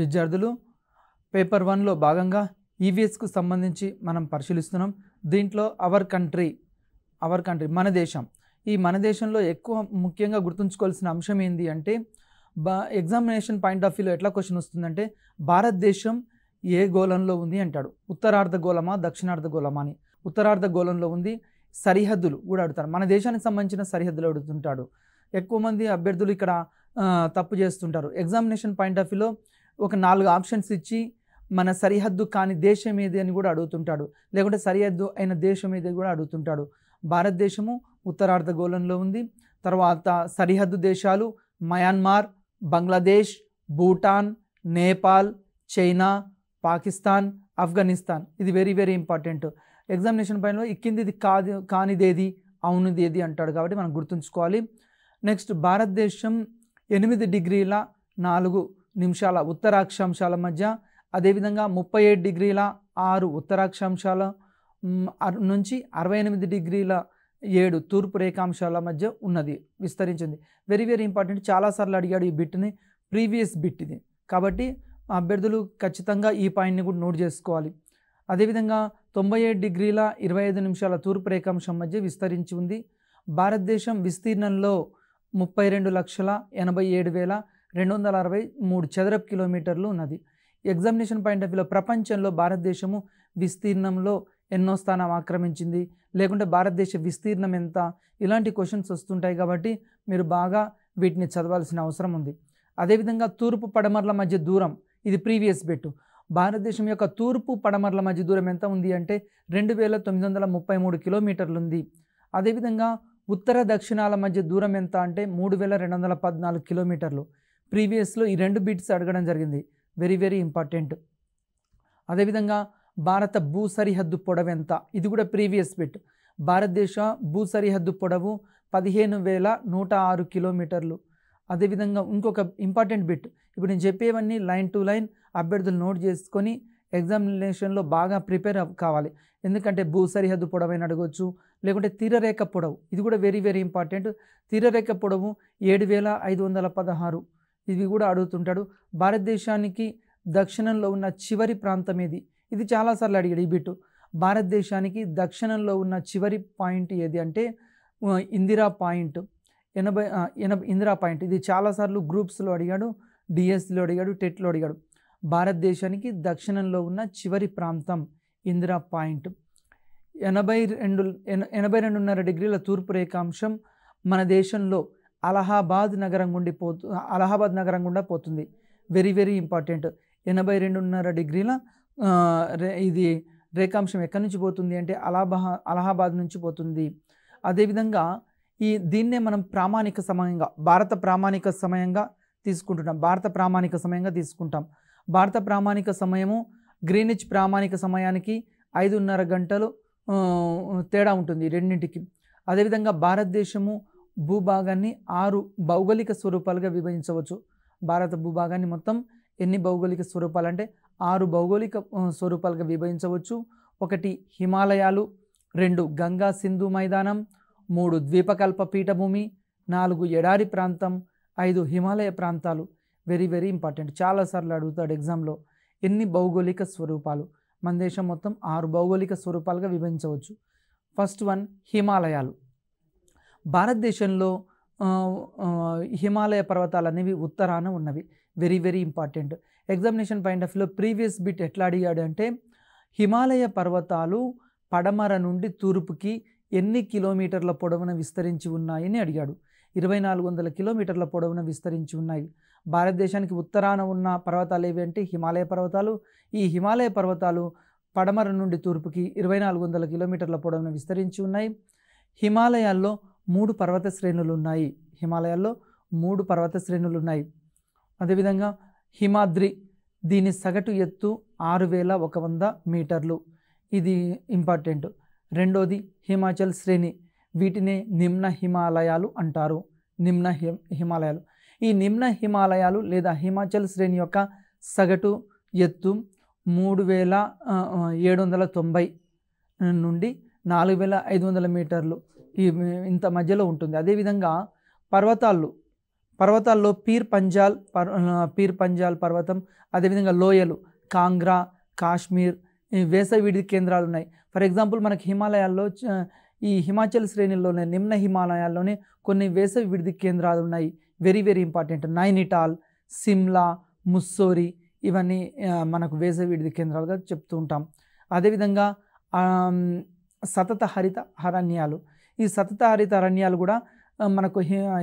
విద్యార్థులు పేపర్ 1లో భాగంగా ఈవీఎస్కు సంబంధించి మనం పరిశీలిస్తున్నాం. దీంట్లో అవర్ కంట్రీ మన దేశం. ఈ మన దేశంలో ఎక్కువ ముఖ్యంగా గుర్తుంచుకోవాల్సిన అంశం ఏంది అంటే ఎగ్జామినేషన్ పాయింట్ ఆఫ్ వ్యూలో ఎట్లా క్వశ్చన్ వస్తుందంటే భారతదేశం ఏ గోళంలో ఉంది అంటాడు. ఉత్తరార్ధ గోళమా దక్షిణార్ధ గోళమా అని. ఉత్తరార్ధ గోళంలో ఉంది. సరిహద్దులు కూడా అడుగుతారు. మన దేశానికి సంబంధించిన సరిహద్దులు అడుగుతుంటాడు. ఎక్కువ మంది అభ్యర్థులు ఇక్కడ తప్పు చేస్తుంటారు. ఎగ్జామినేషన్ పాయింట్ ఆఫ్ వ్యూలో ఒక 4 ఆప్షన్స్ ఇచ్చి మన సరిహద్దు కాని దేశం ఏది అని కూడా అడుగుతుంటాడు. లేకుంటే సరిహద్దు అయిన దేశం ఏది కూడా అడుగుతుంటాడు. భారతదేశము ఉత్తరార్ధ గోళంలో ఉంది. తర్వాత సరిహద్దు దేశాలు మయన్మార్, బంగ్లాదేశ్, భూటాన్, నేపాల్, చైనా, పాకిస్తాన్, ఆఫ్ఘనిస్తాన్. ఇది వెరీ వెరీ ఇంపార్టెంట్. ఎగ్జామినేషన్ పైన ఈ కిందిది కానిదేది అవునిది ఏది అంటాడు కాబట్టి మనం గుర్తుంచుకోవాలి. నెక్స్ట్ భారతదేశం 8 డిగ్రీల 4 నిమిషాల ఉత్తరాక్షాంశాల మధ్య, అదేవిధంగా 37 డిగ్రీల 6 ఉత్తరాక్షాంశాల నుంచి 68 డిగ్రీల 7 తూర్పు రేఖాంశాల మధ్య ఉన్నది, విస్తరించింది. Very very important. చాలాసార్లు అడిగాడు ఈ బిట్ని, ప్రీవియస్ బిట్ ఇది కాబట్టి అభ్యర్థులు ఖచ్చితంగా ఈ పాయింట్ని కూడా నోట్ చేసుకోవాలి. అదేవిధంగా 97 డిగ్రీల 25 నిమిషాల తూర్పు రేఖాంశం మధ్య విస్తరించి ఉంది. భారతదేశం విస్తీర్ణంలో 32,87,263 చదరపు కిలోమీటర్లు ఉన్నది. ఎగ్జామినేషన్ పాయింట్ ఆఫ్ వ్యూలో ప్రపంచంలో భారతదేశము విస్తీర్ణంలో ఎన్నో స్థానం ఆక్రమించింది, లేకుంటే భారతదేశ విస్తీర్ణం ఎంత, ఇలాంటి క్వశ్చన్స్ వస్తుంటాయి కాబట్టి మీరు బాగా వీటిని చదవాల్సిన అవసరం ఉంది. అదేవిధంగా తూర్పు పడమర్ల మధ్య దూరం, ఇది ప్రీవియస్ బిట్. భారతదేశం యొక్క తూర్పు పడమర్ల మధ్య దూరం ఎంత ఉంది అంటే 2,933 కిలోమీటర్లు ఉంది. అదేవిధంగా ఉత్తర దక్షిణాల మధ్య దూరం ఎంత అంటే 3,214 కిలోమీటర్లు. ప్రీవియస్లో ఈ 2 బిట్స్ అడగడం జరిగింది. Very very important. అదేవిధంగా భారత భూ సరిహద్దు పొడవు ఎంత, ఇది కూడా ప్రీవియస్ బిట్. భారతదేశ భూ సరిహద్దు పొడవు 15,106 కిలోమీటర్లు. అదేవిధంగా ఇంకొక ఇంపార్టెంట్ బిట్, ఇప్పుడు నేను చెప్పేవన్నీ లైన్ టు లైన్ అభ్యర్థులు నోట్ చేసుకొని ఎగ్జామినేషన్లో బాగా ప్రిపేర్ కావాలి. ఎందుకంటే భూ సరిహద్దు పొడవు అని అడగవచ్చు, లేకుంటే తీరరేఖ పొడవు, ఇది కూడా వెరీ వెరీ ఇంపార్టెంట్. తీరరేఖ పొడవు 7,516, ఇది కూడా అడుగుతుంటాడు. భారతదేశానికి దక్షిణంలో ఉన్న చివరి ప్రాంతం ఏది, ఇది చాలాసార్లు అడిగాడు ఈ బిట్టు. భారతదేశానికి దక్షిణంలో ఉన్న చివరి పాయింట్ ఏది అంటే ఇందిరా పాయింట్, 80 ఇందిరా పాయింట్. ఇది చాలాసార్లు గ్రూప్స్లో అడిగాడు, డిఎస్సిలో అడిగాడు, టెట్లో అడిగాడు. భారతదేశానికి దక్షిణంలో ఉన్న చివరి ప్రాంతం ఇందిరా పాయింట్. 82.5 డిగ్రీల తూర్పు రేఖాంశం మన దేశంలో అలహాబాద్ నగరం గుండా పోతుంది. Very very important. 82.5 డిగ్రీల ఇది రేఖాంశం ఎక్కడి నుంచి పోతుంది అంటే అలహాబాద్ నుంచి పోతుంది. అదేవిధంగా దీన్నే మనం ప్రామాణిక సమయంగా భారత ప్రామాణిక సమయంగా తీసుకుంటాం. భారత ప్రామాణిక సమయము గ్రీనిచ్ ప్రామాణిక సమయానికి 5:30 గంటలు తేడా ఉంటుంది రెండింటికి. అదేవిధంగా భారతదేశము భూభాగాన్ని 6 భౌగోళిక స్వరూపాలుగా విభజించవచ్చు. భారత భూభాగాన్ని మొత్తం ఎన్ని భౌగోళిక స్వరూపాలు అంటే 6 భౌగోళిక స్వరూపాలుగా విభజించవచ్చు. 1 హిమాలయాలు, 2 గంగా సింధు మైదానం, 3 ద్వీపకల్ప పీఠభూమి, 4 ఎడారి ప్రాంతం, 5 హిమాలయ ప్రాంతాలు. Very very important. చాలాసార్లు అడుగుతాడు ఎగ్జామ్లో. ఎన్ని భౌగోళిక స్వరూపాలు, మన దేశం మొత్తం 6 భౌగోళిక స్వరూపాలుగా విభజించవచ్చు. ఫస్ట్ వన్ హిమాలయాలు. భారతదేశంలో హిమాలయ పర్వతాలు అనేవి ఉత్తరాన ఉన్నవి. Very very important. Examination point of వ్యూలో ప్రీవియస్ బిట్ ఎట్లా అడిగాడు అంటే హిమాలయ పర్వతాలు పడమర నుండి తూర్పుకి ఎన్ని కిలోమీటర్ల పొడవున విస్తరించి ఉన్నాయని అడిగాడు. 2,400 కిలోమీటర్ల పొడవున విస్తరించి ఉన్నాయి. భారతదేశానికి ఉత్తరాన ఉన్న పర్వతాలు ఏవి అంటే హిమాలయ పర్వతాలు. ఈ హిమాలయ పర్వతాలు పడమర నుండి తూర్పుకి 2,400 కిలోమీటర్ల పొడవున విస్తరించి ఉన్నాయి. హిమాలయాల్లో 3 పర్వత శ్రేణులు ఉన్నాయి. అదేవిధంగా హిమాద్రి, దీని సగటు ఎత్తు 6,100 మీటర్లు, ఇది ఇంపార్టెంట్. రెండోది హిమాచల్ శ్రేణి, వీటినే నిమ్న హిమాలయాలు అంటారు. ఈ నిమ్న హిమాలయాలు లేదా హిమాచల్ శ్రేణి యొక్క సగటు ఎత్తు 3,790 నుండి 4,500 మీటర్లు, ఇంత మధ్యలో ఉంటుంది. అదేవిధంగా పర్వతాల్లో పీర్ పంజాల్ పర్వతం, అదేవిధంగా లోయలు కాంగ్రా, కాశ్మీర్, ఈ వేసవి విడిది కేంద్రాలు ఉన్నాయి. ఫర్ ఎగ్జాంపుల్ మనకి హిమాలయాల్లో ఈ హిమాచల్ శ్రేణుల్లోనే నిమ్న హిమాలయాల్లోనే కొన్ని వేసవి విడిది కేంద్రాలు ఉన్నాయి. Very very important. Nainital, Shimla, Mussoorie ఇవన్నీ మనకు వేసవి విడిది కేంద్రాలుగా చెప్తూ ఉంటాం. అదేవిధంగా సతత హరిత అరణ్యాలు, ఈ సతత హరిత అరణ్యాలు కూడా మనకు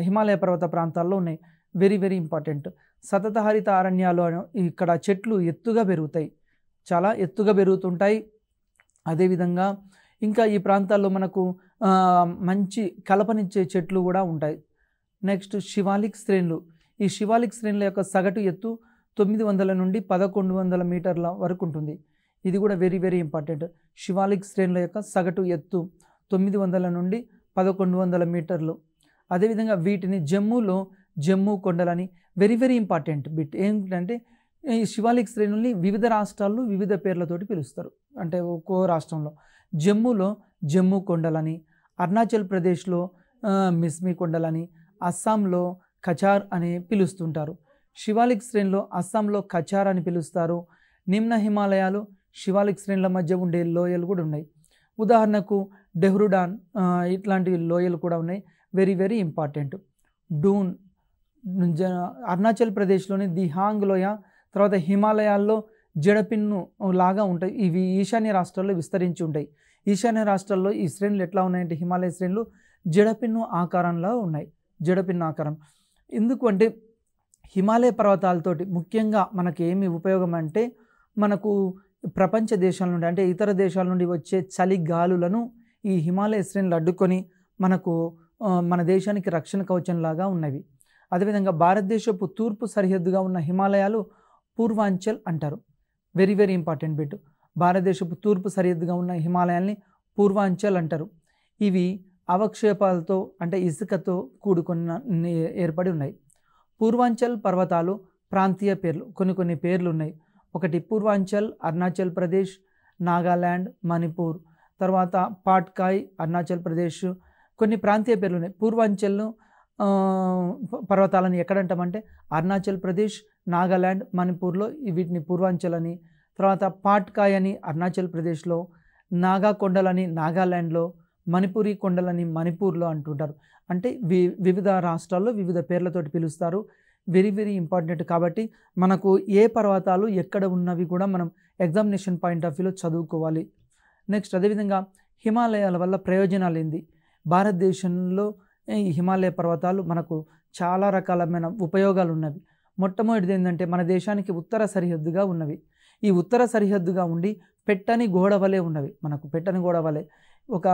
హిమాలయ పర్వత ప్రాంతాల్లో ఉన్నాయి. Very very important. సతత హరిత అరణ్యాలు ఇక్కడ చెట్లు ఎత్తుగా పెరుగుతాయి, చాలా ఎత్తుగా పెరుగుతుంటాయి. అదేవిధంగా ఇంకా ఈ ప్రాంతాల్లో మనకు మంచి కలపనిచ్చే చెట్లు కూడా ఉంటాయి. నెక్స్ట్ శివాలిక్ శ్రేణులు. ఈ శివాలిక్ శ్రేణుల యొక్క సగటు ఎత్తు 900 నుండి 1100 మీటర్ల వరకు ఉంటుంది. ఇది కూడా వెరీ వెరీ ఇంపార్టెంట్. శివాలిక్ శ్రేణుల యొక్క సగటు ఎత్తు 900 నుండి 1100 మీటర్లు. అదేవిధంగా వీటిని జమ్మూ కొండలని వెరీ వెరీ ఇంపార్టెంట్ బిట్ ఏంటంటే ఈ శివాలిక్ శ్రేణుల్ని వివిధ రాష్ట్రాల్లో వివిధ పేర్లతోటి పిలుస్తారు. అంటే ఒక్కో రాష్ట్రంలో జమ్మూ కొండలని, అరుణాచల్ ప్రదేశ్లో మిస్మి కొండలని, అస్సాంలో కచార్ అని పిలుస్తుంటారు. శివాలిక్ శ్రేణిలో అస్సాంలో కచార్ అని పిలుస్తారు. నిమ్న హిమాలయాలు శివాలిక్ శ్రేణుల మధ్య ఉండే లోయలు కూడా ఉన్నాయి. ఉదాహరణకు డెహ్రుడాన్ ఇట్లాంటి లోయలు కూడా ఉన్నాయి. Very very important. Doon Arunachal ప్రదేశ్లోని దిహాంగ్ లోయ, తర్వాత హిమాలయాల్లో జడపిన్ను లాగా ఉంటాయి. ఇవి ఈశాన్య రాష్ట్రాల్లో విస్తరించి ఉంటాయి. ఈశాన్య రాష్ట్రాల్లో ఈ శ్రేణులు ఎట్లా ఉన్నాయంటే హిమాలయ శ్రేణులు జడపిన్ను ఆకారంలో ఉన్నాయి. జడపిన్ను ఆకారం ఎందుకు అంటే హిమాలయ పర్వతాలతోటి ముఖ్యంగా మనకి ఏమి ఉపయోగం అంటే మనకు ప్రపంచ దేశాల నుండి అంటే ఇతర దేశాల నుండి వచ్చే చలి గాలులను ఈ హిమాలయ శ్రేణులు అడ్డుకొని మనకు మన దేశానికి రక్షణ కవచంలాగా ఉన్నవి. అదేవిధంగా భారతదేశపు తూర్పు సరిహద్దుగా ఉన్న హిమాలయాలు పూర్వాంచల్ అంటారు. Very very important bit. భారతదేశపు తూర్పు సరిహద్దుగా ఉన్న హిమాలయాల్ని పూర్వాంచల్ అంటారు. ఇవి అవక్షేపాలతో అంటే ఇసుకతో కూడుకున్న ఏర్పడి ఉన్నాయి. పూర్వాంచల్ పర్వతాలు ప్రాంతీయ పేర్లు, కొన్ని పేర్లు ఉన్నాయి. ఒకటి పూర్వాంచల్, అరుణాచల్ ప్రదేశ్, నాగాల్యాండ్, మణిపూర్. తర్వాత పాట్కాయ్, అరుణాచల్ ప్రదేశ్. కొన్ని ప్రాంతీయ పేర్లు ఉన్నాయి. పూర్వాంచల్ పర్వతాలని ఎక్కడంటామంటే అరుణాచల్ ప్రదేశ్, నాగాల్యాండ్, మణిపూర్లో వీటిని పూర్వాంచల్ అని. తర్వాత పాట్కాయ్ అని అరుణాచల్ ప్రదేశ్లో, నాగా కొండలని నాగాల్యాండ్లో, మణిపూరి కొండలని మణిపూర్లో అంటుంటారు. అంటే వివిధ రాష్ట్రాల్లో వివిధ పేర్లతోటి పిలుస్తారు. Very very important. కాబట్టి మనకు ఏ పర్వతాలు ఎక్కడ ఉన్నవి కూడా మనం ఎగ్జామినేషన్ పాయింట్ ఆఫ్ వ్యూలో చదువుకోవాలి. నెక్స్ట్ అదేవిధంగా హిమాలయాల వల్ల ప్రయోజనాలు ఏంది? భారతదేశంలో ఈ హిమాలయ పర్వతాలు మనకు చాలా రకాలమైన ఉపయోగాలు ఉన్నవి. మొట్టమొదటిది ఏంటంటే మన దేశానికి ఉత్తర సరిహద్దుగా ఉన్నవి. ఈ ఉత్తర సరిహద్దుగా ఉండి పెట్టని గోడవలే ఉన్నవి. మనకు పెట్టని గోడవలే ఒక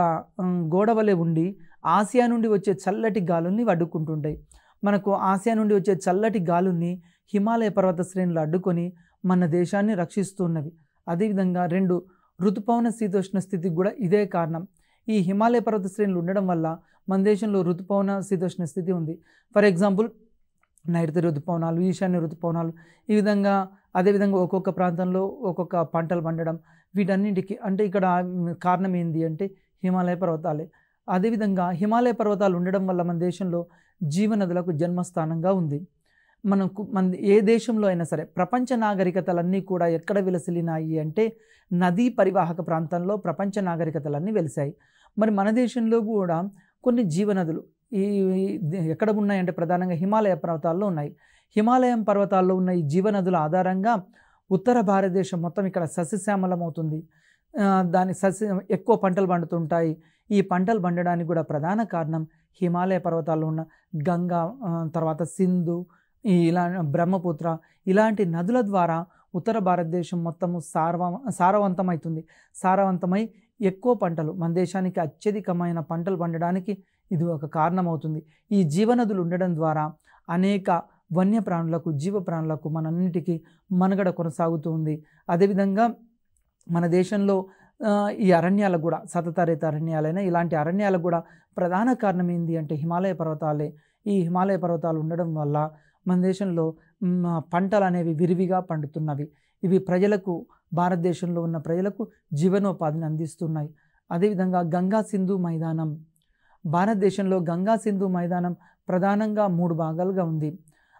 గోడవలే ఉండి ఆసియా నుండి వచ్చే చల్లటి గాలుల్ని అడ్డుకుంటుంటాయి. మనకు ఆసియా నుండి వచ్చే చల్లటి గాలుల్ని హిమాలయ పర్వత శ్రేణులు అడ్డుకొని మన దేశాన్ని రక్షిస్తున్నవి. అదేవిధంగా 2 ఋతుపవన శీతోష్ణ స్థితికి కూడా ఇదే కారణం. ఈ హిమాలయ పర్వత శ్రేణులు ఉండడం వల్ల మన దేశంలో ఋతుపవన శీతోష్ణ స్థితి ఉంది. ఫర్ ఎగ్జాంపుల్ నైరుతి ఋతుపవనాలు, ఈశాన్య ఋతుపవనాలు, ఈ విధంగా అదేవిధంగా ఒక్కొక్క ప్రాంతంలో ఒక్కొక్క పంటలు పండడం, వీటన్నింటికి అంటే ఇక్కడ కారణం ఏంటి అంటే హిమాలయ పర్వతాలే. అదేవిధంగా హిమాలయ పర్వతాలు ఉండడం వల్ల మన దేశంలో జీవనదులకు జన్మస్థానంగా ఉంది. మన ఏ దేశంలో అయినా సరే ప్రపంచ నాగరికతలన్నీ కూడా ఎక్కడ విలసిల్లినాయి అంటే నదీ పరివాహక ప్రాంతంలో ప్రపంచ నాగరికతలన్నీ వెలిసాయి. మరి మన దేశంలో కూడా కొన్ని జీవనదులు ఎక్కడ ఉన్నాయంటే ప్రధానంగా హిమాలయ పర్వతాల్లో ఉన్నాయి. హిమాలయం పర్వతాల్లో ఉన్న ఈ జీవనదుల ఆధారంగా ఉత్తర భారతదేశం మొత్తం ఇక్కడ సస్యశ్యామలమవుతుంది. దాని ఎక్కువ పంటలు పండుతుంటాయి. ఈ పంటలు పండడానికి కూడా ప్రధాన కారణం హిమాలయ పర్వతాల్లో ఉన్న గంగా, తర్వాత సింధు, ఇలా బ్రహ్మపుత్ర ఇలాంటి నదుల ద్వారా ఉత్తర భారతదేశం మొత్తము సారవంతమై ఎక్కువ పంటలు మన దేశానికి అత్యధికమైన పంటలు పండడానికి ఇది ఒక కారణమవుతుంది. ఈ జీవనదులు ఉండడం ద్వారా అనేక వన్యప్రాణులకు, జీవప్రాణులకు మనంటికి మనుగడ కొనసాగుతుంది. అదేవిధంగా మన దేశంలో ఈ అరణ్యాలకు కూడా సతతహరిత అరణ్యాలైన ఇలాంటి అరణ్యాలకు కూడా ప్రధాన కారణం ఏంటి అంటే హిమాలయ పర్వతాలే. ఈ హిమాలయ పర్వతాలు ఉండడం వల్ల మన దేశంలో పంటలు అనేవి విరివిగా పండుతున్నవి. ఇవి ప్రజలకు, భారతదేశంలో ఉన్న ప్రజలకు జీవనోపాధిని అందిస్తున్నాయి. అదేవిధంగా గంగా సింధు మైదానం, భారతదేశంలో గంగా సింధు మైదానం ప్రధానంగా 3 భాగాలుగా ఉంది.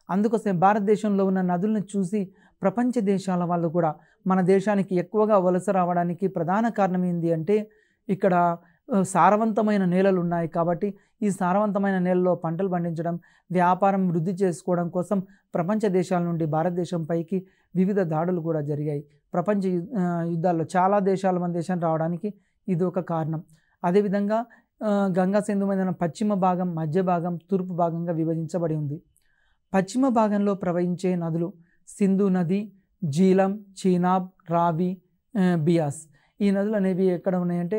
అందుకోసమే భారతదేశంలో ఉన్న నదులను చూసి ప్రపంచ దేశాల వాళ్ళు కూడా మన దేశానికి ఎక్కువగా వలస రావడానికి ప్రధాన కారణం ఏంది అంటే ఇక్కడ సారవంతమైన నేలలు ఉన్నాయి కాబట్టి ఈ సారవంతమైన నేలలో పంటలు పండించడం, వ్యాపారం వృద్ధి చేసుకోవడం కోసం ప్రపంచ దేశాల నుండి భారతదేశం పైకి వివిధ దాడులు కూడా జరిగాయి. ప్రపంచ యుద్ధాల్లో చాలా దేశాల మన దేశానికి రావడానికి ఇది ఒక కారణం. అదేవిధంగా గంగా సింధు మైదానం పశ్చిమ భాగం, మధ్య భాగం, తూర్పు భాగంగా విభజించబడి ఉంది. పశ్చిమ భాగంలో ప్రవహించే నదులు సింధు నది, జీలం, చీనాబ్, రావి, బియాస్. ఈ నదులు అనేవి ఎక్కడ ఉన్నాయంటే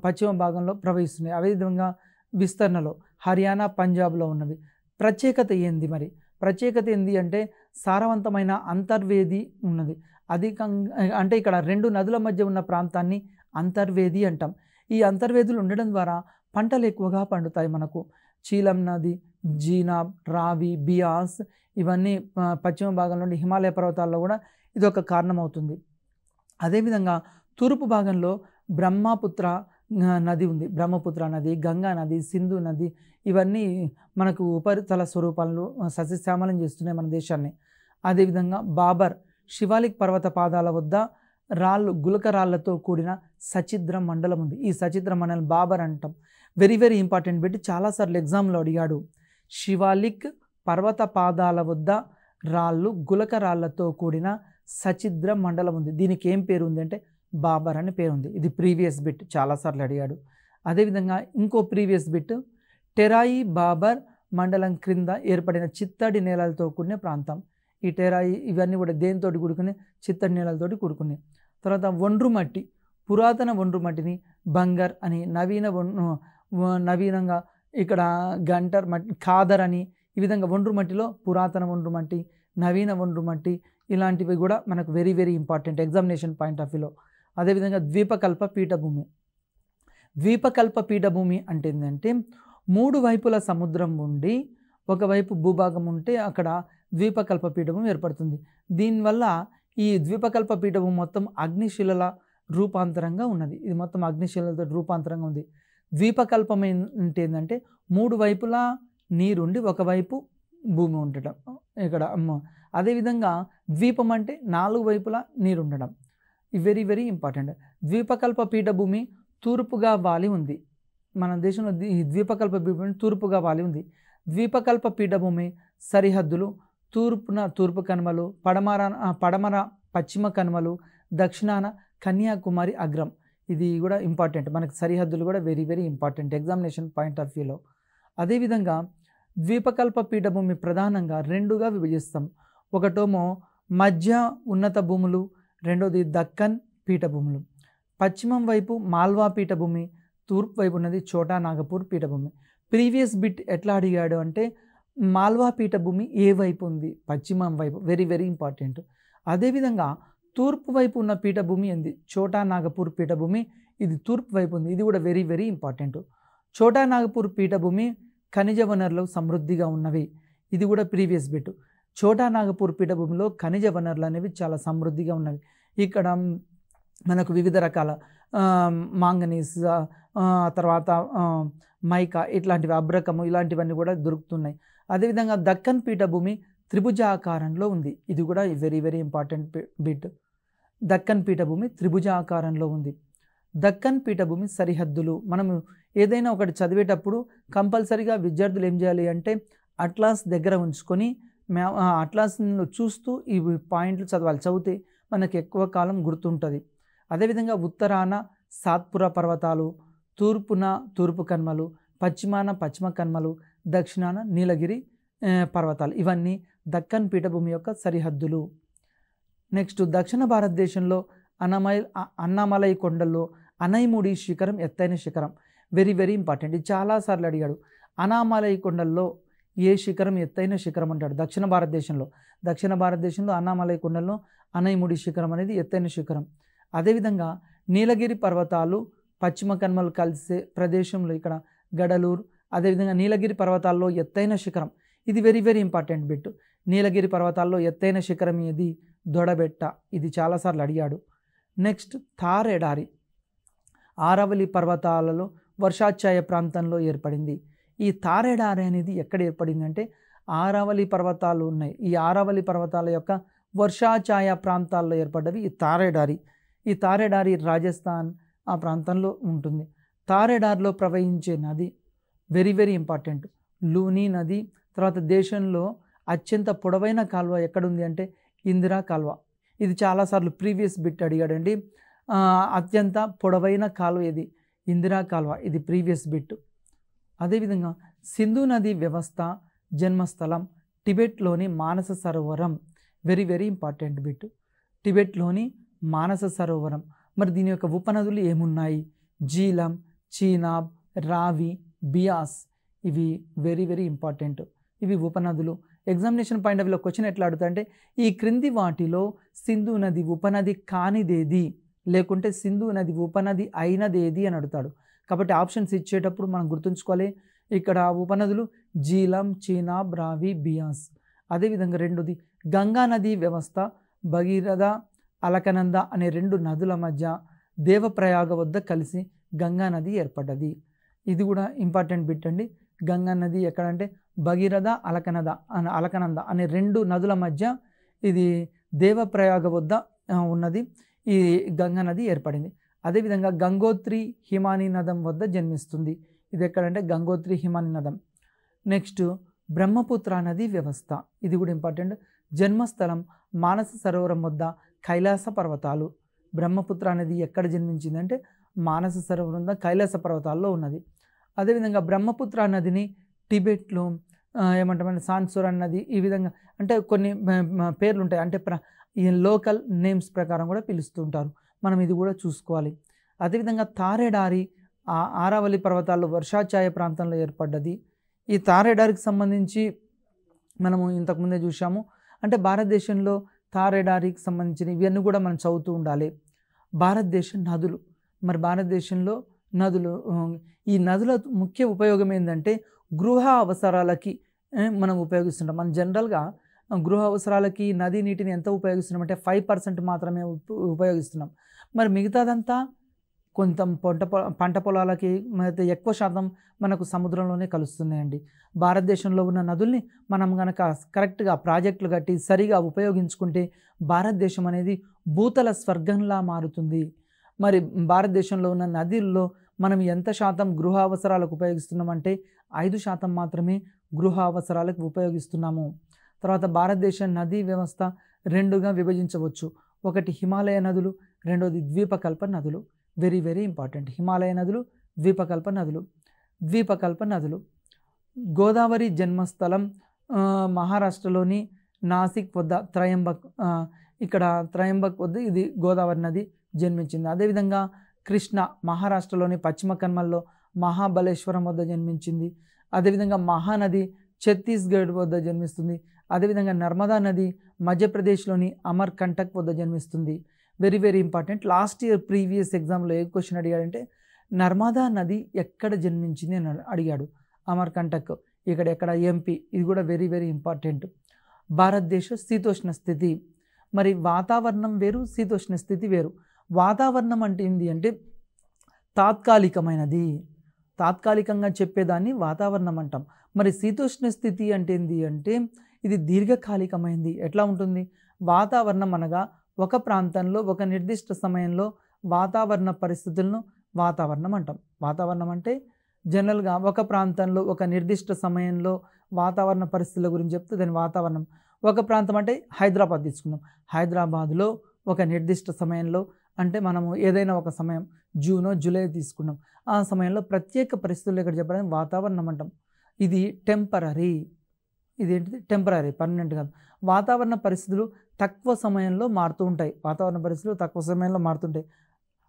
పశ్చిమ భాగంలో ప్రవహిస్తున్నాయి. అదేవిధంగా విస్తరణలో హర్యానా, పంజాబ్లో ఉన్నవి. ప్రత్యేకత ఏంది మరి? ప్రత్యేకత ఏంది అంటే సారవంతమైన అంతర్వేది ఉన్నది. అధికంగా అంటే ఇక్కడ 2 నదుల మధ్య ఉన్న ప్రాంతాన్ని అంతర్వేది అంటాం. ఈ అంతర్వేదులు ఉండడం ద్వారా పంటలు ఎక్కువగా పండుతాయి మనకు. చీలం నది, జీనాబ్, రావి, బియాస్ ఇవన్నీ పశ్చిమ భాగంలోని హిమాలయ పర్వతాల్లో కూడా ఇది ఒక కారణం అవుతుంది. అదేవిధంగా తూర్పు భాగంలో బ్రహ్మపుత్ర నది ఉంది. బ్రహ్మపుత్ర నది, గంగా నది, సింధు నది ఇవన్నీ మనకు ఉపరితల స్వరూపాలను సస్యశ్యామలం చేస్తున్నాయి మన దేశాన్ని. అదేవిధంగా బాబర్ శివాలిక్ పర్వత పాదాల వద్ద గులక రాళ్లతో కూడిన సచిద్ర మండలం ఉంది. ఈ సచిద్ర మండలం బాబర్ అంటాం. వెరీ వెరీ ఇంపార్టెంట్ బిట్, చాలాసార్లు ఎగ్జామ్లో అడిగాడు. శివాలిక్ పర్వత పాదాల వద్ద గులక రాళ్లతో కూడిన సచిద్ర మండలం ఉంది. దీనికి ఏం పేరు ఉంది అంటే బాబర్ అని పేరు ఉంది. ఇది ప్రీవియస్ బిట్, చాలాసార్లు అడిగాడు. అదేవిధంగా ఇంకో ప్రీవియస్ బిట్, టెరాయి బాబర్ మండలం క్రింద ఏర్పడిన చిత్తడి నేలలతో కూడిన ప్రాంతం. ఈ టెరాయి ఇవన్నీ కూడా దేనితోటి కూడుకునే? చిత్తడి నేలలతోటి కూడుకునే. తర్వాత ఒండ్రు మట్టి, పురాతన ఒండ్రు మట్టిని బంగర్ అని, నవీనంగా ఇక్కడ గంటర్ మట్టి, ఖాదర్ అని, ఈ విధంగా ఒండ్రు మట్టిలో పురాతన ఒండ్రు మట్టి, నవీన ఒండ్రు మట్టి ఇలాంటివి కూడా మనకు very very important examination point of వ్యూలో. అదేవిధంగా ద్వీపకల్ప పీఠభూమి. ద్వీపకల్ప పీఠభూమి అంటే ఏంటంటే 3 వైపుల సముద్రం ఉండి ఒకవైపు భూభాగం ఉంటే అక్కడ ద్వీపకల్ప పీఠభూమి ఏర్పడుతుంది. దీనివల్ల ఈ ద్వీపకల్ప పీఠభూమి మొత్తం అగ్నిశిలల రూపాంతరంగా ఉన్నది. ఇది మొత్తం అగ్నిశిలలతో రూపాంతరంగా ఉంది. ద్వీపకల్పం అంటే ఏంటంటే 3 వైపులా నీరుండి ఒకవైపు భూమి ఉండటం ఇక్కడ. అదేవిధంగా ద్వీపం అంటే 4 వైపులా నీరు ఉండడం. Very very important. ద్వీపకల్ప పీఠభూమి తూర్పుగా వాలి ఉంది. మన దేశంలో ఈ ద్వీపకల్ప పీఠభూమి తూర్పుగా వాలి ఉంది. ద్వీపకల్ప పీఠభూమి సరిహద్దులు తూర్పున తూర్పు కనుమలు, పడమర పశ్చిమ కనుమలు, దక్షిణాన కన్యాకుమారి అగ్రం. ఇది కూడా ఇంపార్టెంట్, మనకి సరిహద్దులు కూడా very very important examination point of వ్యూలో. అదేవిధంగా ద్వీపకల్ప పీఠభూమి ప్రధానంగా 2గా విభజిస్తాం. ఒకటేమో మధ్య ఉన్నత భూములు, రెండోది దక్కన్ పీఠభూములు. పశ్చిమం వైపు మాల్వా పీఠభూమి, తూర్పు వైపు ఉన్నది ఛోటా నాగపూర్ పీఠభూమి. ప్రీవియస్ బిట్ ఎట్లా అడిగాడు అంటే మాల్వా పీఠభూమి ఏ వైపు ఉంది? పశ్చిమం వైపు. Very very important. అదేవిధంగా తూర్పు వైపు ఉన్న పీఠభూమి ఏంది? ఛోటా నాగపూర్ పీఠభూమి. ఇది తూర్పు వైపు ఉంది. ఇది కూడా very very important. Chota Nagpur పీఠభూమి ఖనిజ వనరులు సమృద్ధిగా ఉన్నవి. ఇది కూడా ప్రీవియస్ బిట్. ఛోటా నాగపూర్ పీఠభూమిలో ఖనిజ వనరులు అనేవి చాలా సమృద్ధిగా ఉన్నవి. ఇక్కడ మనకు వివిధ రకాల మాంగనీస్, తర్వాత మైకా ఇట్లాంటివి, అబ్రకము ఇలాంటివన్నీ కూడా దొరుకుతున్నాయి. అదేవిధంగా దక్కన్ పీఠభూమి త్రిభుజాకారంలో ఉంది. ఇది కూడా very very important bit. Deccan పీఠభూమి త్రిభుజాకారంలో ఉంది. దక్కన్ పీఠభూమి సరిహద్దులు. మనము ఏదైనా ఒకటి చదివేటప్పుడు కంపల్సరీగా విద్యార్థులు ఏం చేయాలి అంటే అట్లాస్ దగ్గర ఉంచుకొని అట్లాస్ను చూస్తూ ఈ పాయింట్లు చదవాలి. చదివితే మనకు ఎక్కువ కాలం గుర్తుంటుంది. అదేవిధంగా ఉత్తరాన సాత్పుర పర్వతాలు, తూర్పున తూర్పు కనుమలు, పశ్చిమాన పశ్చిమ కనుమలు, దక్షిణాన నీలగిరి పర్వతాలు. ఇవన్నీ దక్కన్ పీఠభూమి యొక్క సరిహద్దులు. నెక్స్ట్ దక్షిణ భారతదేశంలో అన్నామలై కొండల్లో అనైముడి శిఖరం ఎత్తైన శిఖరం. Very very important. ఇది చాలాసార్లు అడిగాడు. అన్నామలై కొండల్లో ఏ శిఖరం ఎత్తైన శిఖరం అంటాడు? దక్షిణ భారతదేశంలో అన్నామలై కొండల్లో అనైముడి శిఖరం అనేది ఎత్తైన శిఖరం. అదేవిధంగా నీలగిరి పర్వతాలు పశ్చిమ కనుమలు కలిసే ప్రదేశంలో ఇక్కడ గడలూరు. అదేవిధంగా నీలగిరి పర్వతాల్లో ఎత్తైన శిఖరం. ఇది వెరీ వెరీ ఇంపార్టెంట్ బిట్. నీలగిరి పర్వతాల్లో ఎత్తైన శిఖరం ఏది? దొడబెట్ట. ఇది చాలాసార్లు అడిగాడు. నెక్స్ట్ థార్ ఎడారి ఆరవలి పర్వతాలలో వర్షాఛాయ ప్రాంతంలో ఏర్పడింది. ఈ తారెడారి అనేది ఎక్కడ ఏర్పడిందంటే ఆరావళి పర్వతాలు ఉన్నాయి. ఈ ఆరావళి పర్వతాల యొక్క వర్షాఛాయ ప్రాంతాల్లో ఏర్పడ్డవి ఈ తారెడారి. ఈ తారెడారి రాజస్థాన్ ఆ ప్రాంతంలో ఉంటుంది. తారెడారిలో ప్రవహించే నది వెరీ వెరీ ఇంపార్టెంట్ లూని నది. తర్వాత దేశంలో అత్యంత పొడవైన కాలువ ఎక్కడుంది అంటే ఇందిరా కాలువ. ఇది చాలాసార్లు ప్రీవియస్ బిట్ అడిగాడండి. అత్యంత పొడవైన కాలువ ఇది ఇందిరా కాలువ, ఇది ప్రీవియస్ బిట్. అదేవిధంగా సింధు నది వ్యవస్థ జన్మస్థలం టిబెట్లోని Manasa Sarovaram, very very important bit. టిబెట్లోని Manasa Sarovaram. మరి దీని యొక్క ఉపనదులు ఏమున్నాయి? జీలం, చీనాబ్, రావి, బియాస్. ఇవి వెరీ వెరీ ఇంపార్టెంట్. ఇవి ఉపనదులు. ఎగ్జామినేషన్ పాయింట్ ఆఫ్ వ్యూలో క్వశ్చన్ ఎట్లా అడుగుతాయంటే ఈ క్రింది వాటిలో సింధు నది ఉపనది కానిదేది, లేకుంటే సింధు నది ఉపనది అయినదేది అని అడుగుతాడు. కాబట్టి ఆప్షన్స్ ఇచ్చేటప్పుడు మనం గుర్తుంచుకోవాలి. ఇక్కడ ఉపనదులు జీలం, చీనాబ్, రావి, బియాస్. అదేవిధంగా రెండోది గంగా నది వ్యవస్థ భగీరథ, అలకనంద అనే 2 నదుల మధ్య దేవప్రయాగ వద్ద కలిసి గంగా నది ఏర్పడ్డది. ఇది కూడా ఇంపార్టెంట్ బిట్ అండి. గంగా నది ఎక్కడంటే భగీరథ, అలకనంద అనే 2 నదుల మధ్య ఇది దేవప్రయాగ వద్ద ఉన్నది. ఈ గంగా నది ఏర్పడింది. అదేవిధంగా గంగోత్రి హిమానీ నదం వద్ద జన్మిస్తుంది. ఇది ఎక్కడంటే గంగోత్రి హిమానీ నదం. నెక్స్ట్ బ్రహ్మపుత్ర నది వ్యవస్థ, ఇది కూడా ఇంపార్టెంట్. జన్మస్థలం మానస సరోవరం వద్ద కైలాస పర్వతాలు. బ్రహ్మపుత్ర నది ఎక్కడ జన్మించిందంటే మానస సరోవరం వద్ద కైలాస పర్వతాల్లో ఉన్నది. అదేవిధంగా బ్రహ్మపుత్ర నదిని టిబెట్లో ఏమంటామంటే సాన్సురన్ నది, ఈ విధంగా అంటే కొన్ని పేర్లు ఉంటాయి, అంటే ఈ లోకల్ నేమ్స్ ప్రకారం కూడా పిలుస్తుంటారు. మనం ఇది కూడా చూసుకోవాలి. అదేవిధంగా తారెడారి ఆరావళి పర్వతాల్లో వర్షాఛాయ ప్రాంతంలో ఏర్పడ్డది. ఈ తారెడారికి సంబంధించి మనము ఇంతకుముందే చూసాము. అంటే భారతదేశంలో తారెడారికి సంబంధించిన ఇవన్నీ కూడా మనం చదువుతూ ఉండాలి. భారతదేశ నదులు, మరి భారతదేశంలో నదులు, ఈ నదుల ముఖ్య ఉపయోగం ఏంటంటే గృహ అవసరాలకి మనం ఉపయోగిస్తుంటాం. మనం జనరల్గా గృహ అవసరాలకి నదీ నీటిని ఎంత ఉపయోగిస్తున్నాం అంటే 5% మాత్రమే ఉపయోగిస్తున్నాం. మరి మిగతాదంతా కొంత పంట పొలాలకి అయితే ఎక్కువ శాతం మనకు సముద్రంలోనే కలుస్తున్నాయండి. భారతదేశంలో ఉన్న నదుల్ని మనం కనుక కరెక్ట్గా ప్రాజెక్టులు కట్టి సరిగా ఉపయోగించుకుంటే భారతదేశం అనేది భూతల స్వర్గంలా మారుతుంది. మరి భారతదేశంలో ఉన్న నదుల్లో మనం ఎంత శాతం గృహ అవసరాలకు ఉపయోగిస్తున్నామంటే 5% మాత్రమే గృహ అవసరాలకు ఉపయోగిస్తున్నాము. తర్వాత భారతదేశ నదీ వ్యవస్థ 2గా విభజించవచ్చు. ఒకటి హిమాలయ నదులు, రెండోది ద్వీపకల్ప నదులు. Very very important. హిమాలయ నదులు, ద్వీపకల్ప నదులు. ద్వీపకల్ప నదులు గోదావరి జన్మస్థలం మహారాష్ట్రలోని నాసిక్ వద్ద ఇక్కడ త్రయంబక్ వద్ద ఇది గోదావరి నది జన్మించింది. అదేవిధంగా కృష్ణ మహారాష్ట్రలోని పశ్చిమ కన్మల్లో మహాబలేశ్వరం వద్ద జన్మించింది. అదేవిధంగా మహానది ఛత్తీస్గఢ్ వద్ద జన్మిస్తుంది. అదేవిధంగా నర్మదా నది మధ్యప్రదేశ్లోని అమర్కంటక్ వద్ద జన్మిస్తుంది. Very very important. Last year previous ఎగ్జామ్లో ఏ క్వశ్చన్ అడిగాడంటే నర్మదా నది ఎక్కడ జన్మించింది అని అడిగాడు. అమర్కంటక్ ఎక్కడ ఎంపీ. ఇది కూడా వెరీ వెరీ ఇంపార్టెంట్. భారతదేశ శీతోష్ణ స్థితి, మరి వాతావరణం వేరు, శీతోష్ణ స్థితి వేరు. వాతావరణం అంటే ఏంటి అంటే తాత్కాలికమైనది, తాత్కాలికంగా చెప్పేదాన్ని వాతావరణం అంటాం. మరి శీతోష్ణ స్థితి అంటే ఏంటి అంటే ఇది దీర్ఘకాలికమైనది. ఎట్లా ఉంటుంది? వాతావరణం అనగా ఒక ప్రాంతంలో ఒక నిర్దిష్ట సమయంలో వాతావరణ పరిస్థితులను వాతావరణం అంటాం. వాతావరణం అంటే జనరల్గా ఒక ప్రాంతంలో ఒక నిర్దిష్ట సమయంలో వాతావరణ పరిస్థితుల గురించి చెప్తే దాని వాతావరణం. ఒక ప్రాంతం అంటే హైదరాబాద్ తీసుకుందాం. హైదరాబాద్లో ఒక నిర్దిష్ట సమయంలో అంటే మనము ఏదైనా ఒక సమయం జూనో జూలై తీసుకున్నాం, ఆ సమయంలో ప్రత్యేక పరిస్థితులు ఇక్కడ చెప్పడానికి వాతావరణం అంటాం. ఇది టెంపరీ. ఇదేంటిది? టెంపరీ, పర్మనెంట్ కాదు. వాతావరణ పరిస్థితులు తక్కువ సమయంలో మారుతూ ఉంటాయి. వాతావరణ పరిస్థితులు తక్కువ సమయంలో మారుతుంటాయి.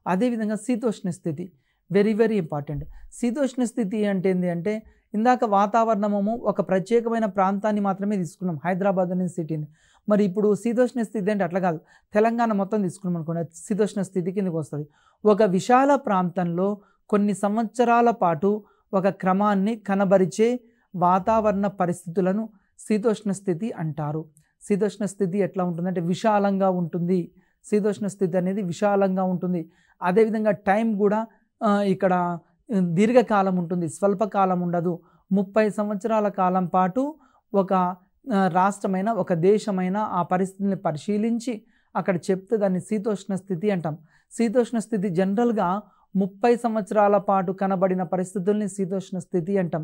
అదేవిధంగా శీతోష్ణ స్థితి వెరీ వెరీ ఇంపార్టెంట్. శీతోష్ణ స్థితి అంటే ఏంటి అంటే ఇందాక వాతావరణము ఒక ప్రత్యేకమైన ప్రాంతాన్ని మాత్రమే తీసుకున్నాం, హైదరాబాద్ అనే సిటీని. మరి ఇప్పుడు శీతోష్ణ స్థితి అంటే అట్లా కాదు, తెలంగాణ మొత్తం తీసుకున్నాం అనుకోండి, శీతోష్ణ స్థితి కిందకి వస్తుంది. ఒక విశాల ప్రాంతంలో కొన్ని సంవత్సరాల పాటు ఒక క్రమాన్ని కనబరిచే వాతావరణ పరిస్థితులను శీతోష్ణ స్థితి అంటారు. శీతోష్ణ స్థితి ఎట్లా ఉంటుందంటే విశాలంగా ఉంటుంది. శీతోష్ణ స్థితి అనేది విశాలంగా ఉంటుంది. అదేవిధంగా టైం కూడా ఇక్కడ దీర్ఘకాలం ఉంటుంది, స్వల్పకాలం ఉండదు. 30 సంవత్సరాల కాలం పాటు ఒక రాష్ట్రమైన ఒక దేశమైన ఆ పరిస్థితిని పరిశీలించి అక్కడ చెప్తే దాన్ని శీతోష్ణ స్థితి అంటాం. శీతోష్ణ స్థితి జనరల్గా 30 సంవత్సరాల పాటు కనబడిన పరిస్థితుల్ని శీతోష్ణ స్థితి అంటాం.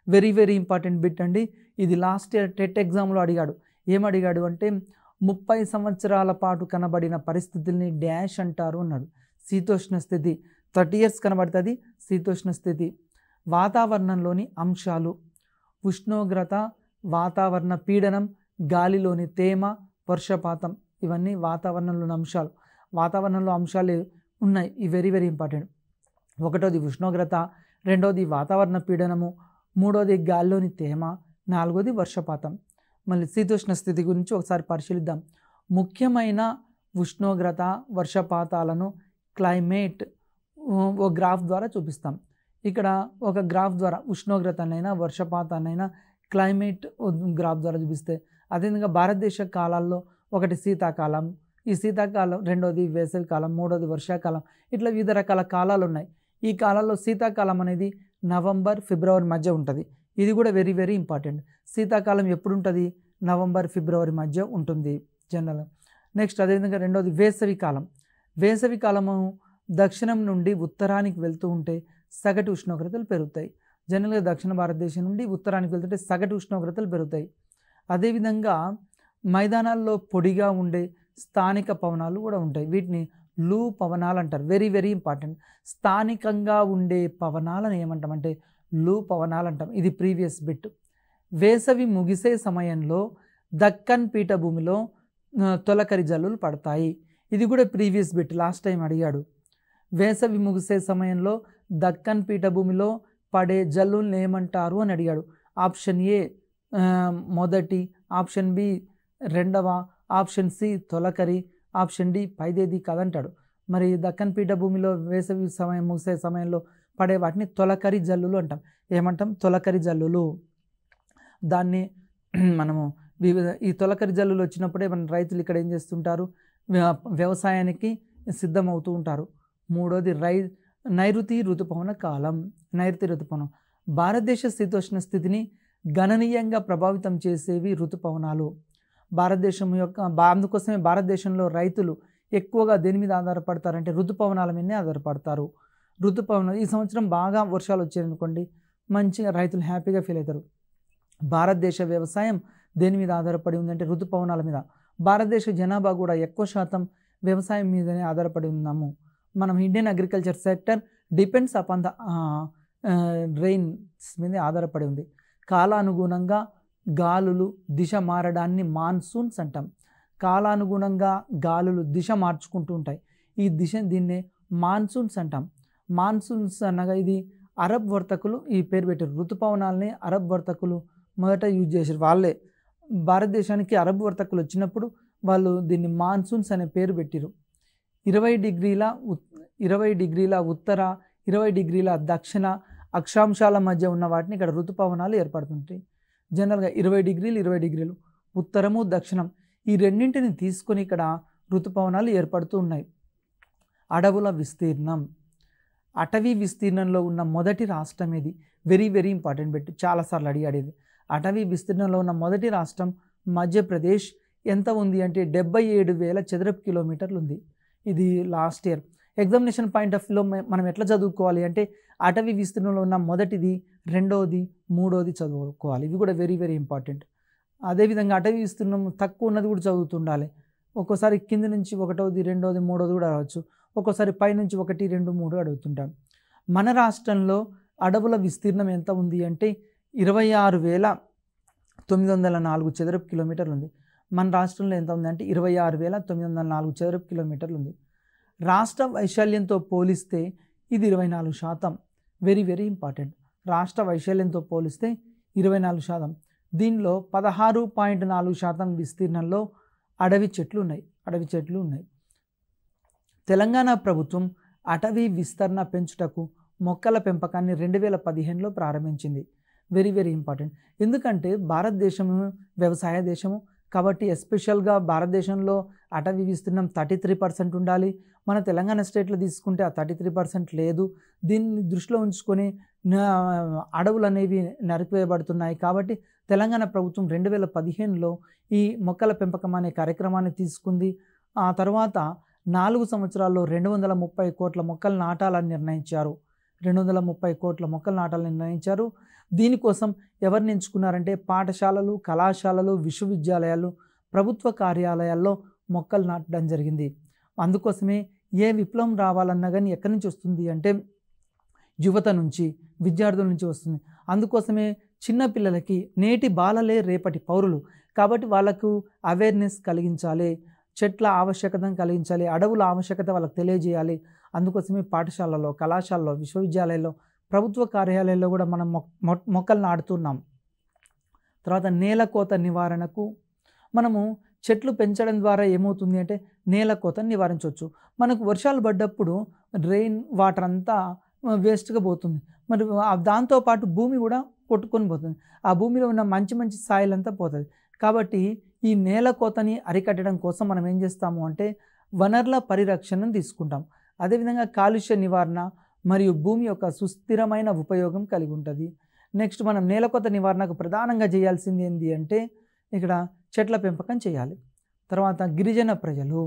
వెరీ వెరీ ఇంపార్టెంట్ బిట్ అండి. ఇది లాస్ట్ ఇయర్ టెట్ ఎగ్జామ్లో అడిగాడు. ఏమడిగాడు అంటే 30 సంవత్సరాల పాటు కనబడిన పరిస్థితుల్ని డాష్ అంటారు అన్నాడు. శీతోష్ణ స్థితి 30 ఇయర్స్ కనబడుతుంది శీతోష్ణ స్థితి. వాతావరణంలోని అంశాలు: ఉష్ణోగ్రత, వాతావరణ పీడనం, గాలిలోని తేమ, వర్షపాతం, ఇవన్నీ వాతావరణంలోని అంశాలు. వాతావరణంలో అంశాలు ఉన్నాయి, ఇవి వెరీ వెరీ ఇంపార్టెంట్. ఒకటోది ఉష్ణోగ్రత, రెండోది వాతావరణ పీడనము, మూడోది గాలిలోని తేమ, నాలుగోది వర్షపాతం. మళ్ళీ శీతోష్ణ స్థితి గురించి ఒకసారి పరిశీలిద్దాం. ముఖ్యమైన ఉష్ణోగ్రత, వర్షపాతాలను క్లైమేట్ ఓ గ్రాఫ్ ద్వారా చూపిస్తాం. ఇక్కడ ఒక గ్రాఫ్ ద్వారా ఉష్ణోగ్రతనైనా వర్షపాతాన్నైనా క్లైమేట్ గ్రాఫ్ ద్వారా చూపిస్తే, అదేవిధంగా భారతదేశ కాలాల్లో ఒకటి శీతాకాలం, ఈ శీతాకాలం, రెండోది వేసవికాలం, మూడోది వర్షాకాలం, ఇట్లా వివిధ రకాల కాలాలు ఉన్నాయి. ఈ కాలాల్లో శీతాకాలం అనేది నవంబర్ ఫిబ్రవరి మధ్య ఉంటుంది. ఇది కూడా వెరీ వెరీ ఇంపార్టెంట్. శీతాకాలం ఎప్పుడు ఉంటుంది? నవంబర్ ఫిబ్రవరి మధ్య ఉంటుంది జనరల్. నెక్స్ట్ అదేవిధంగా రెండోది వేసవికాలం. వేసవికాలము దక్షిణం నుండి ఉత్తరానికి వెళ్తూ ఉంటే సగటు ఉష్ణోగ్రతలు పెరుగుతాయి. జనరల్గా దక్షిణ భారతదేశం నుండి ఉత్తరానికి వెళ్తుంటే సగటు ఉష్ణోగ్రతలు పెరుగుతాయి. అదేవిధంగా మైదానాల్లో పొడిగా ఉండే స్థానిక పవనాలు కూడా ఉంటాయి. వీటిని లూ పవనాలు అంటారు. Very very important. స్థానికంగా ఉండే పవనాలను ఏమంటామంటే లూ పవనాలు అంటాం. ఇది ప్రీవియస్ బిట్. వేసవి ముగిసే సమయంలో దక్కన్ పీఠభూమిలో తొలకరి జల్లులు పడతాయి. ఇది కూడా ప్రీవియస్ బిట్, లాస్ట్ టైం అడిగాడు. వేసవి ముగిసే సమయంలో దక్కన్ పీఠభూమిలో పడే జల్లుల్ని ఏమంటారు అని అడిగాడు. ఆప్షన్ ఏ మొదటి, ఆప్షన్ బి రెండవ, ఆప్షన్ సి తొలకరి, ఆప్షన్ డి పైదేది కాదంటాడు. మరి దక్కన్ పీఠభూమిలో వేసవి సమయం ముగిసే సమయంలో పడే వాటిని తొలకరి జల్లులు అంటాం. ఏమంటాం? తొలకరి జల్లులు. దాన్ని మనము ఈ తొలకరి జల్లులు వచ్చినప్పుడే మన రైతులు ఇక్కడ ఏం చేస్తుంటారు? వ్యవసాయానికి సిద్ధమవుతూ ఉంటారు. మూడోది నైరుతి ఋతుపవన కాలం. నైరుతి ఋతుపవనం భారతదేశ శీతోష్ణ స్థితిని గణనీయంగా ప్రభావితం చేసేవి ఋతుపవనాలు. భారతదేశం యొక్క అందుకోసమే భారతదేశంలో రైతులు ఎక్కువగా దేని మీద ఆధారపడతారంటే ఋతుపవనాల మీదనే ఆధారపడతారు. ఋతుపవనాలు ఈ సంవత్సరం బాగా వర్షాలు వచ్చాయనుకోండి, మంచిగా రైతులు హ్యాపీగా ఫీల్ అవుతారు. భారతదేశ వ్యవసాయం దేని మీద ఆధారపడి ఉందంటే ఋతుపవనాల మీద. భారతదేశ జనాభా కూడా ఎక్కువ శాతం వ్యవసాయం మీదనే ఆధారపడి ఉన్నాము. మనం Indian agriculture sector depends upon the rains మీద ఆధారపడి ఉంది. కాలానుగుణంగా గాలులు దిశ మారడాన్ని మాన్సూన్స్ అంటాం. కాలానుగుణంగా గాలులు దిశ మార్చుకుంటూ ఉంటాయి. దీన్నే మాన్సూన్స్ అంటాం. మాన్సూన్స్ అనగా ఇది అరబ్ వర్తకులు ఈ పేరు పెట్టారు. ఋతుపవనాలని అరబ్ వర్తకులు మొదట యూజ్ చేశారు. వాళ్ళే భారతదేశానికి అరబ్ వర్తకులు వచ్చినప్పుడు వాళ్ళు దీన్ని మాన్సూన్స్ అనే పేరు పెట్టారు. 20 డిగ్రీల ఉత్తర, 20 డిగ్రీల దక్షిణ అక్షాంశాల మధ్య ఉన్న వాటిని ఇక్కడ ఋతుపవనాలు ఏర్పడుతుంటాయి. జనరల్గా 20 డిగ్రీలు ఉత్తరము, దక్షిణం ఈ రెండింటిని తీసుకొని ఇక్కడ ఋతుపవనాలు ఏర్పడుతూ ఉన్నాయి. అడవుల విస్తీర్ణం. అటవీ విస్తీర్ణంలో ఉన్న మొదటి రాష్ట్రం ఇది. వెరీ వెరీ ఇంపార్టెంట్ బిట్, చాలాసార్లు అడిగాడేది. అటవీ విస్తీర్ణంలో ఉన్న మొదటి రాష్ట్రం మధ్యప్రదేశ్. ఎంత ఉంది అంటే 77,000 చదరపు కిలోమీటర్లు ఉంది. ఇది last year examination point of వ్యూలో మనం ఎట్లా చదువుకోవాలి అంటే అటవీ విస్తీర్ణంలో ఉన్న మొదటిది, రెండోది, మూడోది చదువుకోవాలి. ఇవి కూడా వెరీ వెరీ ఇంపార్టెంట్. అదేవిధంగా అటవీ విస్తీర్ణం తక్కువ ఉన్నది కూడా చదువుతుండాలి. ఒక్కోసారి కింద నుంచి ఒకటోది, రెండోది, మూడోది కూడా అడగచ్చు. ఒక్కోసారి పైనుంచి 1, 2, 3 అడుగుతుంటాం. మన రాష్ట్రంలో అడవుల విస్తీర్ణం ఎంత ఉంది అంటే 26,904 చదరపు కిలోమీటర్లు ఉంది. మన రాష్ట్రంలో ఎంత ఉంది అంటే 26,904 చదరపు కిలోమీటర్లు ఉంది. రాష్ట్ర వైశాల్యంతో పోలిస్తే ఇది 24%. Very very important. రాష్ట్ర వైశాల్యంతో పోలిస్తే 24%. దీనిలో 16.4% విస్తీర్ణంలో అడవి చెట్లు ఉన్నాయి. తెలంగాణ ప్రభుత్వం అటవీ విస్తరణ పెంచుటకు మొక్కల పెంపకాన్ని 2015లో ప్రారంభించింది. Very very important. ఎందుకంటే భారతదేశము వ్యవసాయ దేశము, కాబట్టి ఎస్పెషల్గా భారతదేశంలో అటవీ విస్తీర్ణం 33% ఉండాలి. మన తెలంగాణ స్టేట్లో తీసుకుంటే ఆ 33% లేదు. దీన్ని దృష్టిలో ఉంచుకొని అడవులు అనేవి నరికివేయబడుతున్నాయి. కాబట్టి తెలంగాణ ప్రభుత్వం 2015లో ఈ మొక్కల పెంపకం అనే కార్యక్రమాన్ని తీసుకుంది. ఆ తర్వాత 4 సంవత్సరాల్లో 230 కోట్ల మొక్కలు నాటాలని నిర్ణయించారు. 230 కోట్ల మొక్కలు నాటాలని నిర్ణయించారు. దీనికోసం ఎవరిని ఎంచుకున్నారంటే పాఠశాలలు, కళాశాలలు, విశ్వవిద్యాలయాలు, ప్రభుత్వ కార్యాలయాల్లో మొక్కలు నాటడం జరిగింది. అందుకోసమే ఏ విప్లవం రావాలన్నా కానీ ఎక్కడి నుంచి వస్తుంది అంటే యువత నుంచి, విద్యార్థుల నుంచి వస్తుంది. అందుకోసమే చిన్న పిల్లలకి నేటి బాలలే రేపటి పౌరులు కాబట్టి వాళ్ళకు అవేర్నెస్ కలిగించాలి, చెట్ల ఆవశ్యకతను కలిగించాలి, అడవుల ఆవశ్యకత వాళ్ళకి తెలియజేయాలి. అందుకోసమే పాఠశాలలో, కళాశాలలో, విశ్వవిద్యాలయాల్లో, ప్రభుత్వ కార్యాలయాల్లో కూడా మనం మొక్కలు నాటుతున్నాం. తర్వాత నేల కోత నివారణకు మనము చెట్లు పెంచడం ద్వారా ఏమవుతుంది అంటే నేల కోతను నివారించవచ్చు. మనకు వర్షాలు పడ్డప్పుడు రెయిన్ వాటర్ అంతా వేస్ట్గా పోతుంది. మరి దాంతోపాటు భూమి కూడా కొట్టుకొని పోతుంది. ఆ భూమిలో ఉన్న మంచి మంచి సాయిల్ అంతా పోతుంది. కాబట్టి ఈ నేల కోతని అరికట్టడం కోసం మనం ఏం చేస్తాము అంటే వనరుల పరిరక్షణను తీసుకుంటాం. అదేవిధంగా కాలుష్య నివారణ మరియు భూమి యొక్క సుస్థిరమైన ఉపయోగం కలిగి ఉంటుంది. నెక్స్ట్ మనం నేల కోత నివారణకు ప్రధానంగా చేయాల్సింది ఏంటి అంటే ఇక్కడ చెట్ల పెంపకం చేయాలి. తర్వాత గిరిజన ప్రజలు,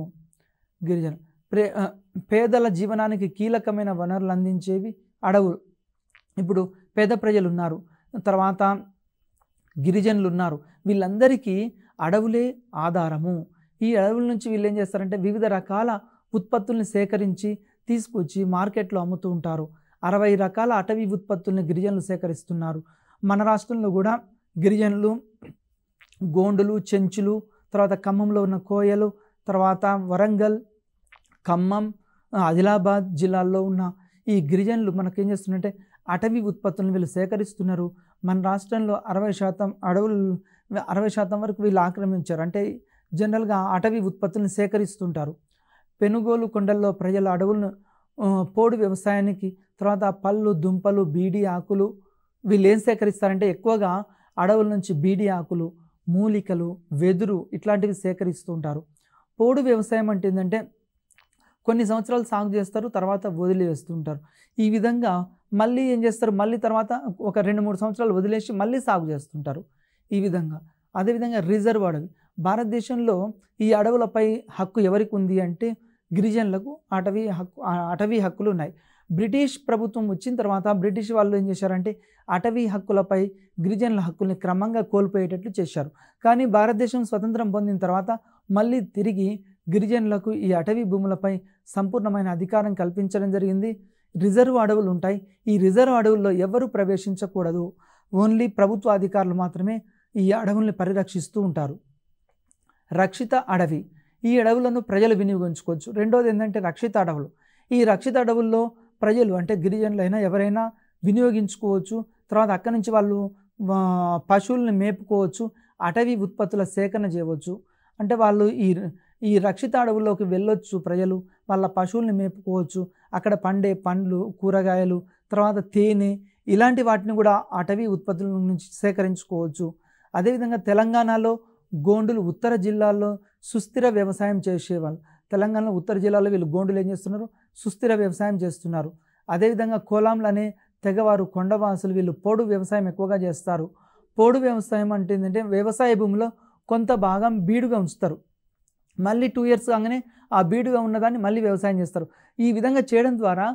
పేదల జీవనానికి కీలకమైన వనరులు అందించేవి అడవులు. ఇప్పుడు పేద ప్రజలు ఉన్నారు, తర్వాత గిరిజనులు ఉన్నారు, వీళ్ళందరికీ అడవులే ఆధారము. ఈ అడవుల నుంచి వీళ్ళు ఏం చేస్తారంటే వివిధ రకాల ఉత్పత్తుల్ని సేకరించి తీసుకొచ్చి మార్కెట్లో అమ్ముతూ ఉంటారు. 60 రకాల అటవీ ఉత్పత్తుల్ని గిరిజనులు సేకరిస్తున్నారు. మన రాష్ట్రంలో కూడా గిరిజనులు, గోండులు, చెంచులు, తర్వాత ఖమ్మంలో ఉన్న కోయలు, తర్వాత వరంగల్, ఖమ్మం, ఆదిలాబాద్ జిల్లాల్లో ఉన్న ఈ గిరిజనులు మనకేం చేస్తున్నారంటే అటవీ ఉత్పత్తులను వీళ్ళు సేకరిస్తున్నారు. మన రాష్ట్రంలో 60% అడవులు 60% వరకు వీళ్ళు ఆక్రమించారు. అంటే జనరల్గా అటవీ ఉత్పత్తులను సేకరిస్తుంటారు. పెనుగోలు కొండల్లో ప్రజలు అడవులను పోడు వ్యవసాయానికి, తర్వాత పళ్ళు, దుంపలు, బీడి ఆకులు వీళ్ళు ఏం సేకరిస్తారంటే ఎక్కువగా అడవుల నుంచి బీడి ఆకులు, మూలికలు, వెదురు ఇట్లాంటివి సేకరిస్తూ ఉంటారు. పోడు వ్యవసాయం అంటే ఏంటంటే కొన్ని సంవత్సరాలు సాగు చేస్తారు, తర్వాత వదిలివేస్తూ ఉంటారు. ఈ విధంగా మళ్ళీ ఏం చేస్తారు, మళ్ళీ తర్వాత ఒక 2-3 సంవత్సరాలు వదిలేసి మళ్ళీ సాగు చేస్తుంటారు ఈ విధంగా. అదేవిధంగా రిజర్వ్ అడవి, భారతదేశంలో ఈ అడవులపై హక్కు ఎవరికి ఉంది అంటే గిరిజనులకు అటవీ హక్కులు ఉన్నాయి. బ్రిటిష్ ప్రభుత్వం వచ్చిన తర్వాత బ్రిటిష్ వాళ్ళు ఏం చేశారంటే అటవీ హక్కులపై గిరిజనుల హక్కుల్ని క్రమంగా కోల్పోయేటట్లు చేశారు. కానీ భారతదేశం స్వతంత్రం పొందిన తర్వాత మళ్ళీ తిరిగి గిరిజనులకు ఈ అటవీ భూములపై సంపూర్ణమైన అధికారం కల్పించడం జరిగింది. రిజర్వ్ అడవులు ఉంటాయి. ఈ రిజర్వ్ అడవుల్లో ఎవరు ప్రవేశించకూడదు, ఓన్లీ ప్రభుత్వ అధికారులు మాత్రమే ఈ అడవుల్ని పరిరక్షిస్తూ ఉంటారు. రక్షిత అడవి, ఈ అడవులను ప్రజలు వినియోగించుకోవచ్చు. రెండోది ఏంటంటే రక్షిత అడవులు. ఈ రక్షిత అడవుల్లో ప్రజలు అంటే గిరిజనులైనా ఎవరైనా వినియోగించుకోవచ్చు. తర్వాత అక్కడి నుంచి వాళ్ళు పశువులను మేపుకోవచ్చు, అటవీ ఉత్పత్తుల సేకరణ చేయవచ్చు. అంటే వాళ్ళు ఈ రక్షిత అడవుల్లోకి వెళ్ళొచ్చు, ప్రజలు వాళ్ళ పశువుల్ని మేపుకోవచ్చు. అక్కడ పండే పండ్లు, కూరగాయలు, తర్వాత తేనె ఇలాంటి వాటిని కూడా అటవీ ఉత్పత్తుల నుంచి సేకరించుకోవచ్చు. అదేవిధంగా తెలంగాణలో గోండులు ఉత్తర జిల్లాల్లో సుస్థిర వ్యవసాయం చేసేవాళ్ళు. తెలంగాణలో ఉత్తర జిల్లాలో వీళ్ళు గోండులు ఏం చేస్తున్నారు, సుస్థిర వ్యవసాయం చేస్తున్నారు. అదేవిధంగా కోలాంలు అనే తెగవారు, కొండవాసులు వీళ్ళు పోడు వ్యవసాయం ఎక్కువగా చేస్తారు. పోడు వ్యవసాయం అంటే ఏంటంటే వ్యవసాయ భూమిలో కొంత భాగం బీడుగా ఉంచుతారు, మళ్ళీ 2 years కాగానే ఆ బీడుగా ఉన్నదాన్ని మళ్ళీ వ్యవసాయం చేస్తారు. ఈ విధంగా చేయడం ద్వారా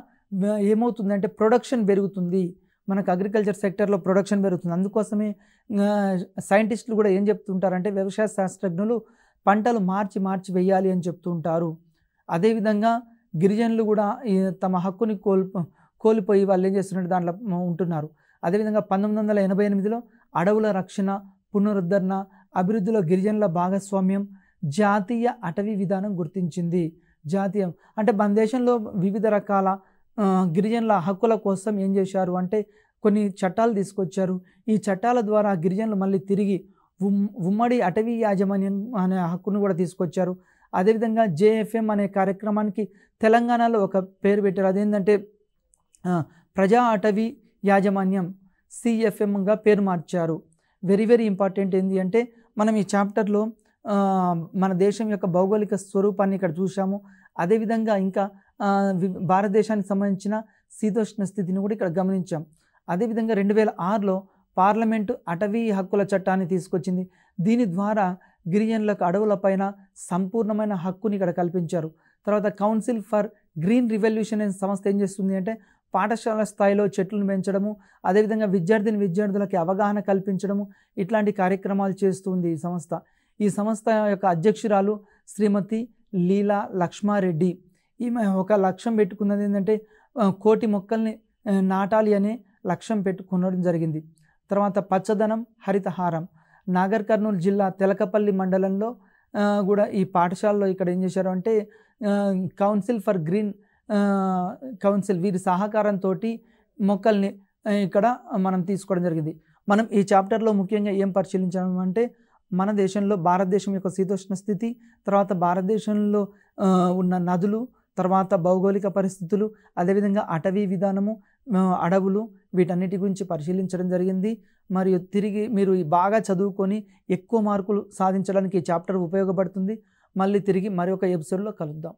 ఏమవుతుందంటే ప్రొడక్షన్ పెరుగుతుంది, మనకు అగ్రికల్చర్ సెక్టర్లో ప్రొడక్షన్ పెరుగుతుంది. అందుకోసమే సైంటిస్టులు కూడా ఏం చెప్తుంటారంటే వ్యవసాయ శాస్త్రజ్ఞులు పంటలు మార్చి వేయాలి అని చెప్తూ ఉంటారు. అదేవిధంగా గిరిజనులు కూడా తమ హక్కుని కోల్పోయి వాళ్ళు ఏం చేస్తున్నారు దాంట్లో ఉంటున్నారు. అదేవిధంగా 1988లో అడవుల రక్షణ, పునరుద్ధరణ, అభివృద్ధిలో గిరిజనుల భాగస్వామ్యం జాతీయ అటవీ విధానం గుర్తించింది. జాతీయం అంటే మన దేశంలో వివిధ రకాల గిరిజనుల హక్కుల కోసం ఏం చేశారు అంటే కొన్ని చట్టాలు తీసుకొచ్చారు. ఈ చట్టాల ద్వారా గిరిజనులు మళ్ళీ తిరిగి ఉమ్మడి అటవీ యాజమాన్యం అనే హక్కును కూడా తీసుకొచ్చారు. అదేవిధంగా JFM అనే కార్యక్రమానికి తెలంగాణలో ఒక పేరు పెట్టారు. అదేంటంటే ప్రజా అటవీ యాజమాన్యం, CFMగా పేరు మార్చారు. వెరీ ఇంపార్టెంట్ ఏంటి అంటే మనం ఈ చాప్టర్లో మన దేశం యొక్క భౌగోళిక స్వరూపాన్ని ఇక్కడ చూసాము. అదేవిధంగా ఇంకా భారతదేశానికి సంబంధించిన శీతోష్ణ స్థితిని కూడా ఇక్కడ గమనించాం. అదేవిధంగా 2006లో పార్లమెంటు అటవీ హక్కుల చట్టాన్ని తీసుకొచ్చింది. దీని ద్వారా గిరిజనులకు అడవులపైన సంపూర్ణమైన హక్కుని ఇక్కడ కల్పించారు. తర్వాత కౌన్సిల్ ఫర్ గ్రీన్ రివల్యూషన్ అనే సంస్థ ఏం చేస్తుంది అంటే పాఠశాల స్థాయిలో చెట్లను పెంచడము, అదేవిధంగా విద్యార్థులకి అవగాహన కల్పించడము, ఇట్లాంటి కార్యక్రమాలు చేస్తుంది ఈ సంస్థ. ఈ సంస్థ యొక్క అధ్యక్షురాలు శ్రీమతి లీలా లక్ష్మారెడ్డి. ఈమె ఒక లక్ష్యం పెట్టుకున్నది ఏంటంటే 1,000,000 మొక్కల్ని నాటాలి అనే లక్ష్యం పెట్టుకునడం జరిగింది. తర్వాత పచ్చదనం హరితహారం నాగర్ కర్నూలు జిల్లా తెలకపల్లి మండలంలో కూడా ఈ పాఠశాలలో ఇక్కడ ఏం చేశారు అంటే కౌన్సిల్ ఫర్ గ్రీన్ కౌన్సిల్ వీరి సహకారంతో మొక్కల్ని ఇక్కడ మనం తీసుకోవడం జరిగింది. మనం ఈ చాప్టర్లో ముఖ్యంగా ఏం పరిశీలించామంటే మన దేశంలో భారతదేశం యొక్క శీతోష్ణ స్థితి, తర్వాత భారతదేశంలో ఉన్న నదులు, తర్వాత భౌగోళిక పరిస్థితులు, అదేవిధంగా అటవీ విధానము, అడవులు, వీటన్నిటి గురించి పరిశీలించడం జరిగింది. మరియు తిరిగి మీరు బాగా చదువుకొని ఎక్కువ మార్కులు సాధించడానికి ఈ చాప్టర్ ఉపయోగపడుతుంది. మళ్ళీ తిరిగి మరొక ఎపిసోడ్లో కలుద్దాం.